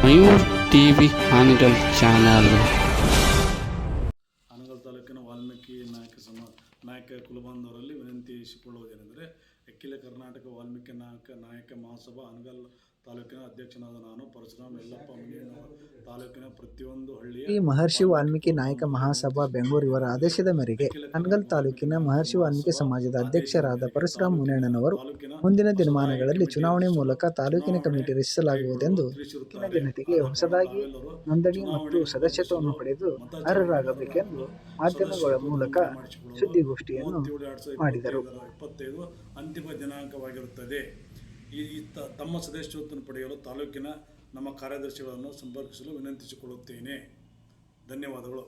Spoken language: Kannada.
Mayur TV Hangal channel. ಹಾನಗಲ್ ತಾಲೂಕಿನ ವಾಲ್ಮೀಕಿ ನಾಯಕ ಕುಲಬಾಂಧವರಲ್ಲಿ ವಿನಂತಿಸಿಕೊಳ್ಳುವುದೇನೆಂದರೆ, ಅಖಿಲ ಕರ್ನಾಟಕ ವಾಲ್ಮೀಕಿ ನಾಯಕ ಮಹಾಸಭಾ ಹಾನಗಲ್ ತಾಲೂಕಿನ ಅಧ್ಯಕ್ಷನಾದ ನಾನು ಪರಶುರಾಮ್ ಯಲ್ಲಪ್ಪ ಮುನಿಯಣ್ಣವರ ತಾಲೂಕಿನ ಪ್ರತಿಯೊಂದು ಹಳ್ಳಿಯ ಶ್ರೀ ಮಹರ್ಷಿ ವಾಲ್ಮೀಕಿ ನಾಯಕ ಮಹಾಸಭಾ ಬೆಂಗಳೂರು ಇವರ ಆದೇಶದ ಮೇರೆಗೆ ಹಾನಗಲ್ ತಾಲೂಕಿನ ಮಹರ್ಷಿ ವಾಲ್ಮೀಕಿ ಸಮಾಜದ ಅಧ್ಯಕ್ಷರಾದ ಪರಶುರಾಮ್ ಮುನಿಯಣ್ಣನವರು ಮುಂದಿನ ದಿನಮಾನಗಳಲ್ಲಿ ಚುನಾವಣೆ ಮೂಲಕ ತಾಲೂಕಿನ ಕಮಿಟಿ ರಚಿಸಲಾಗುವುದೆಂದು ತಾಲೂಕಿನ ಜನತೆಗೆ ಹೊಸದಾಗಿ ನೋಂದಣಿ ಮತ್ತು ಸದಸ್ಯತ್ವವನ್ನು ಪಡೆದು ಅರ್ಹರಾಗಬೇಕೆಂದು ಮಾಧ್ಯಮಗಳ ಮೂಲಕ ಸುದ್ದಿಗೋಷ್ಠಿಯನ್ನು ಮಾಡಿದರು. 2025 ಅಂತಿಮ ದಿನಾಂಕವಾಗಿರುತ್ತದೆ. ತಮ್ಮ ಸದಸ್ಯತ್ವವನ್ನು ಪಡೆಯಲು ತಾಲೂಕಿನ ನಮ್ಮ ಕಾರ್ಯದರ್ಶಿಗಳನ್ನು ಸಂಪರ್ಕಿಸಲು ವಿನಂತಿಸಿಕೊಳ್ಳುತ್ತೇನೆ. ಧನ್ಯವಾದಗಳು.